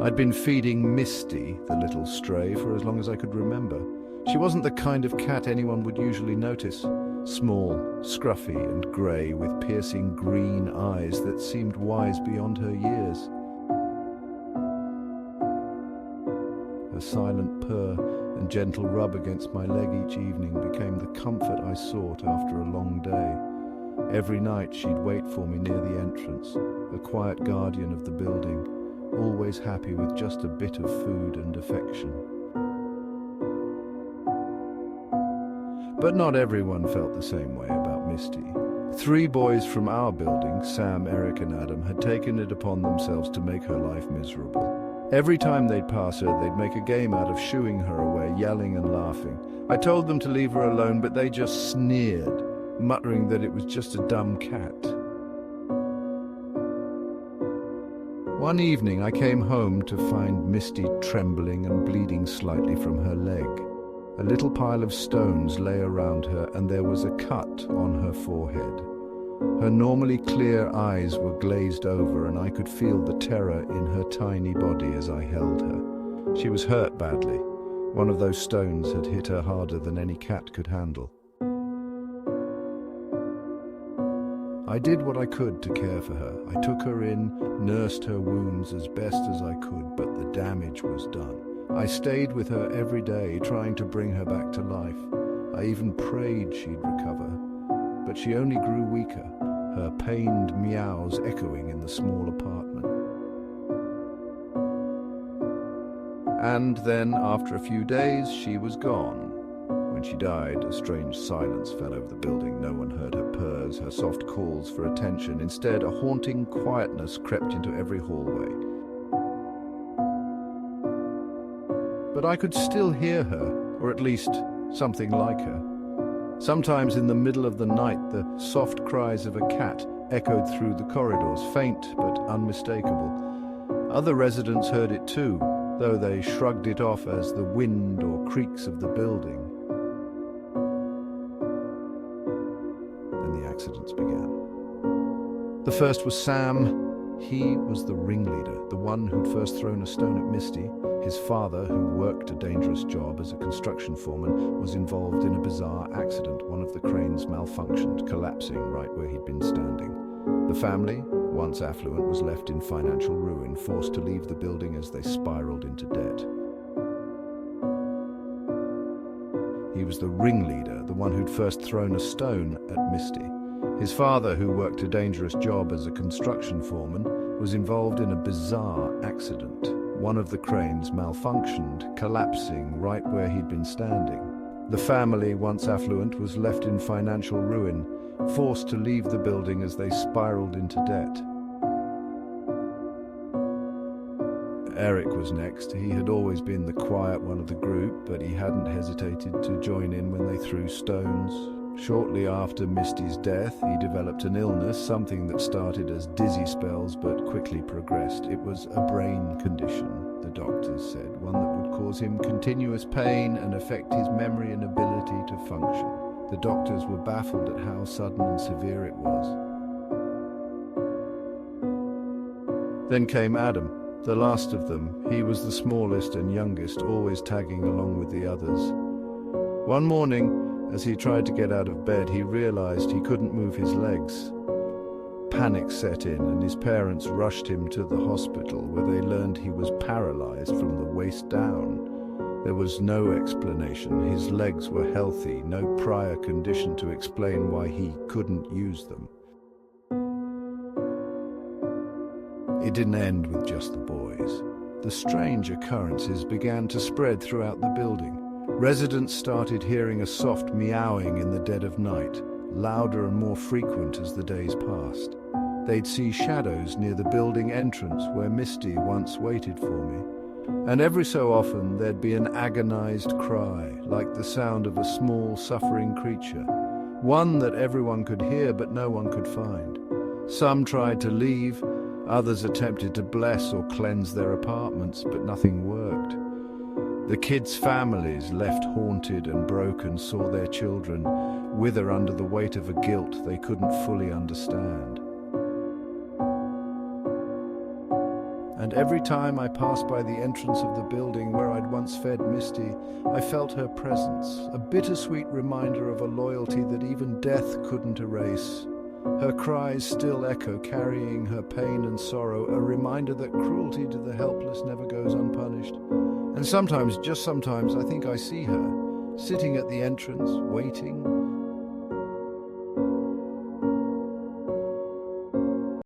I'd been feeding Misty, the little stray, for as long as I could remember. She wasn't the kind of cat anyone would usually notice. Small, scruffy and grey, with piercing green eyes that seemed wise beyond her years. Her silent purr and gentle rub against my leg each evening became the comfort I sought after a long day. Every night she'd wait for me near the entrance, a quiet guardian of the building, always happy with just a bit of food and affection. But not everyone felt the same way about Misty. 3 boys from our building, Sam, Eric and Adam, had taken it upon themselves to make her life miserable. Every time they'd pass her, they'd make a game out of shooing her away, yelling and laughing. I told them to leave her alone, but they just sneered, muttering that it was just a dumb cat. One evening I came home to find Misty trembling and bleeding slightly from her leg. A little pile of stones lay around her, and there was a cut on her forehead. Her normally clear eyes were glazed over, and I could feel the terror in her tiny body as I held her. She was hurt badly. One of those stones had hit her harder than any cat could handle. I did what I could to care for her. I took her in, nursed her wounds as best as I could, but the damage was done. I stayed with her every day, trying to bring her back to life. I even prayed she'd recover, but she only grew weaker, her pained meows echoing in the small apartment. And then, after a few days, she was gone. When she died, a strange silence fell over the building. No one heard her purrs, her soft calls for attention. Instead, a haunting quietness crept into every hallway. But I could still hear her, or at least something like her. Sometimes in the middle of the night, the soft cries of a cat echoed through the corridors, faint but unmistakable. Other residents heard it too, though they shrugged it off as the wind or creaks of the building. Then the accidents began. The first was Sam. He was the ringleader, the one who'd first thrown a stone at Misty. His father, who worked a dangerous job as a construction foreman, was involved in a bizarre accident. One of the cranes malfunctioned, collapsing right where he'd been standing. The family, once affluent, was left in financial ruin, forced to leave the building as they spiraled into debt. He was the ringleader, the one who'd first thrown a stone at Misty. His father, who worked a dangerous job as a construction foreman, was involved in a bizarre accident. One of the cranes malfunctioned, collapsing right where he'd been standing. The family, once affluent, was left in financial ruin, forced to leave the building as they spiraled into debt. Eric was next. He had always been the quiet one of the group, but he hadn't hesitated to join in when they threw stones. Shortly after Misty's death, he developed an illness, something that started as dizzy spells but quickly progressed. It was a brain condition, the doctors said, one that would cause him continuous pain and affect his memory and ability to function. The doctors were baffled at how sudden and severe it was. Then came Adam, the last of them. He was the smallest and youngest, always tagging along with the others. One morning, as he tried to get out of bed, he realized he couldn't move his legs. Panic set in, and his parents rushed him to the hospital, where they learned he was paralyzed from the waist down. There was no explanation. His legs were healthy, no prior condition to explain why he couldn't use them. It didn't end with just the boys. The strange occurrences began to spread throughout the building. Residents started hearing a soft meowing in the dead of night, louder and more frequent as the days passed. They'd see shadows near the building entrance where Misty once waited for me. And every so often there'd be an agonized cry, like the sound of a small, suffering creature. One that everyone could hear but no one could find. Some tried to leave, others attempted to bless or cleanse their apartments, but nothing worked. The kids' families, left haunted and broken, saw their children wither under the weight of a guilt they couldn't fully understand. and every time I passed by the entrance of the building where I'd once fed Misty, I felt her presence, a bittersweet reminder of a loyalty that even death couldn't erase. Her cries still echo, carrying her pain and sorrow, a reminder that cruelty to the helpless never goes unpunished. And sometimes, just sometimes, I think I see her, sitting at the entrance, waiting,